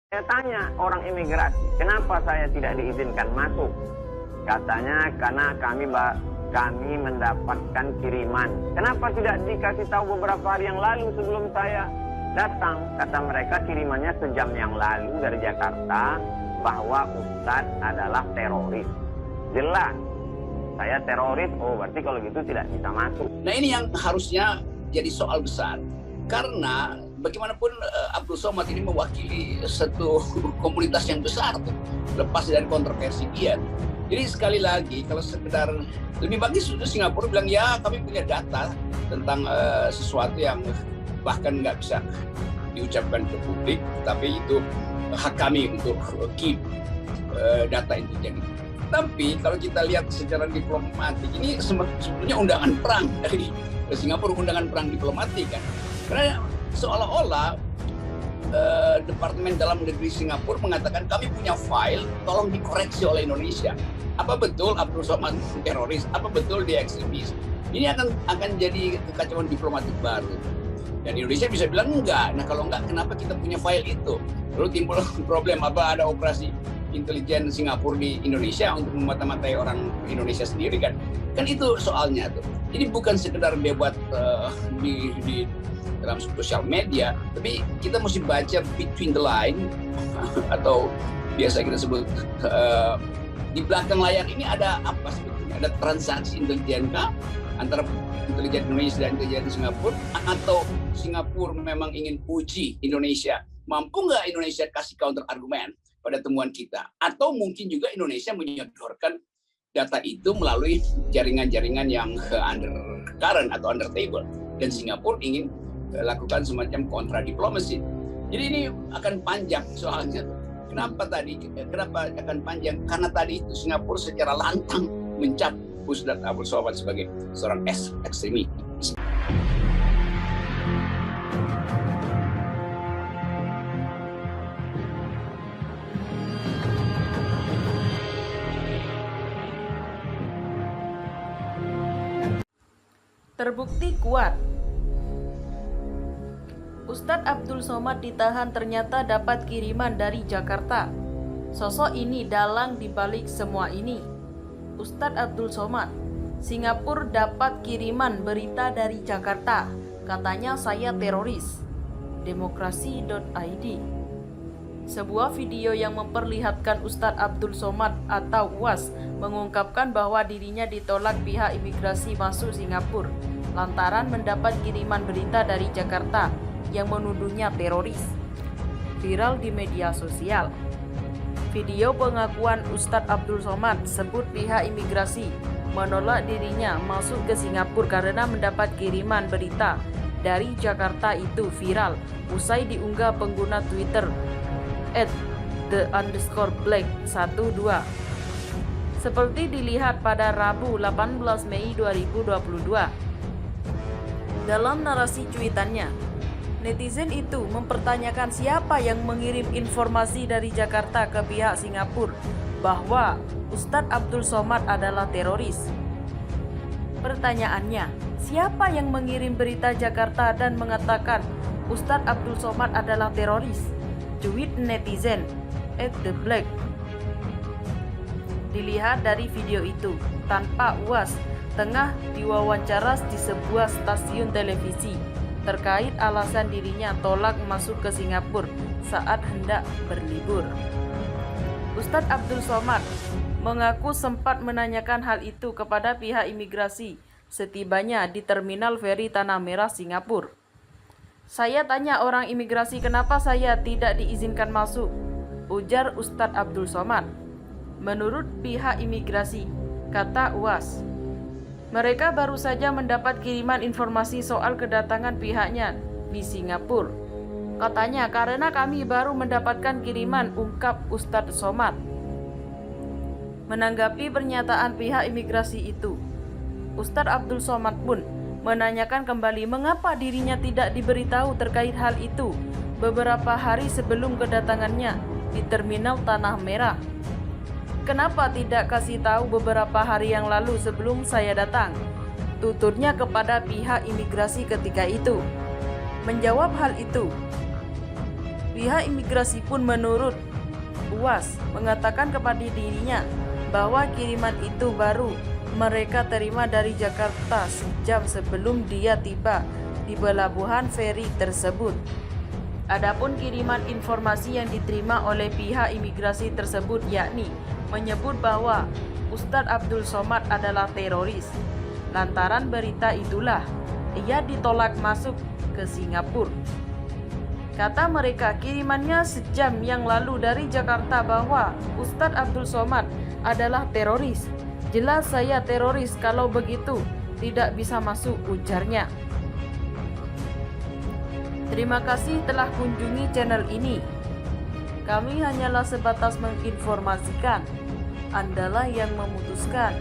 Saya tanya orang imigrasi, kenapa saya tidak diizinkan masuk? Katanya karena kami mendapatkan kiriman. Kenapa tidak dikasih tahu beberapa hari yang lalu sebelum saya datang? Kata mereka kirimannya sejam yang lalu dari Jakarta bahwa Ustadz adalah teroris. Jelas, saya teroris, oh berarti kalau gitu tidak bisa masuk. Nah ini yang harusnya jadi soal besar. Karena bagaimanapun Abdul Somad ini mewakili satu komunitas yang besar tuh, lepas dari kontroversi dia. Jadi sekali lagi kalau sekedar lebih bagus sudah Singapura bilang ya kami punya data tentang sesuatu yang bahkan nggak bisa diucapkan ke publik, tapi itu hak kami untuk keep data itu jadi. Tapi kalau kita lihat secara diplomatik ini sebetulnya undangan perang dari Singapura, undangan perang diplomatik kan. Karena seolah-olah Departemen Dalam Negeri Singapura mengatakan kami punya file, tolong dikoreksi oleh Indonesia. Apa betul Abdul Somad teroris? Apa betul dia ekstremis? Ini akan jadi kekacauan diplomatik baru. Dan Indonesia bisa bilang enggak. Nah kalau enggak, kenapa kita punya file itu? Lalu timbul problem apa ada operasi intelijen Singapura di Indonesia untuk memata-matai orang Indonesia sendiri kan? Kan itu soalnya tuh. Jadi bukan sekedar debat di dalam sosial media, tapi kita mesti baca between the line atau biasa kita sebut di belakang layar ini ada apa sebetulnya? Ada transaksi intelijen kah antara intelijen Indonesia dan intelijen Singapura, atau Singapura memang ingin uji Indonesia, mampu nggak Indonesia kasih counter argumen pada temuan kita, atau mungkin juga Indonesia menyodorkan data itu melalui jaringan-jaringan yang undercurrent atau under table, dan Singapura ingin lakukan semacam kontra diplomasi. Jadi ini akan panjang soalnya. Kenapa akan panjang? Karena tadi itu Singapura secara lantang mencap Ustadz Abdul Somad sebagai seorang ekstremis. Terbukti kuat. Ustadz Abdul Somad ditahan ternyata dapat kiriman dari Jakarta. Sosok ini dalang dibalik semua ini. Ustadz Abdul Somad, Singapura dapat kiriman berita dari Jakarta. Katanya saya teroris. Demokrasi.id. Sebuah video yang memperlihatkan Ustadz Abdul Somad atau UAS mengungkapkan bahwa dirinya ditolak pihak imigrasi masuk Singapura lantaran mendapat kiriman berita dari Jakarta yang menuduhnya teroris. Viral di media sosial. Video pengakuan Ustadz Abdul Somad sebut pihak imigrasi menolak dirinya masuk ke Singapura karena mendapat kiriman berita dari Jakarta itu viral usai diunggah pengguna Twitter @the_black12. Seperti dilihat pada Rabu 18 Mei 2022. Dalam narasi cuitannya, netizen itu mempertanyakan siapa yang mengirim informasi dari Jakarta ke pihak Singapura bahwa Ustadz Abdul Somad adalah teroris. Pertanyaannya, siapa yang mengirim berita Jakarta dan mengatakan Ustadz Abdul Somad adalah teroris? Tweet netizen @theblack. Dilihat dari video itu, tanpa UAS tengah diwawancara di sebuah stasiun televisi terkait alasan dirinya tolak masuk ke Singapura saat hendak berlibur. Ustadz Abdul Somad mengaku sempat menanyakan hal itu kepada pihak imigrasi setibanya di Terminal Feri Tanah Merah, Singapura. Saya tanya orang imigrasi kenapa saya tidak diizinkan masuk, ujar Ustadz Abdul Somad. Menurut pihak imigrasi, kata UAS, mereka baru saja mendapat kiriman informasi soal kedatangan pihaknya di Singapura. Katanya karena kami baru mendapatkan kiriman, ungkap Ustadz Somad. Menanggapi pernyataan pihak imigrasi itu, Ustadz Abdul Somad pun menanyakan kembali mengapa dirinya tidak diberitahu terkait hal itu beberapa hari sebelum kedatangannya di Terminal Tanah Merah. Kenapa tidak kasih tahu beberapa hari yang lalu sebelum saya datang? Tuturnya kepada pihak imigrasi ketika itu. Menjawab hal itu, Pihak imigrasi pun menurut UAS mengatakan kepada dirinya bahwa kiriman itu baru mereka terima dari Jakarta sejam sebelum dia tiba di pelabuhan feri tersebut. Adapun kiriman informasi yang diterima oleh pihak imigrasi tersebut yakni menyebut bahwa Ustadz Abdul Somad adalah teroris. Lantaran berita itulah ia ditolak masuk ke Singapura. Kata mereka, kirimannya sejam yang lalu dari Jakarta bahwa Ustadz Abdul Somad adalah teroris. Jelas saya teroris kalau begitu, tidak bisa masuk, ujarnya. Terima kasih telah kunjungi channel ini. Kami hanyalah sebatas menginformasikan. Andalah yang memutuskan.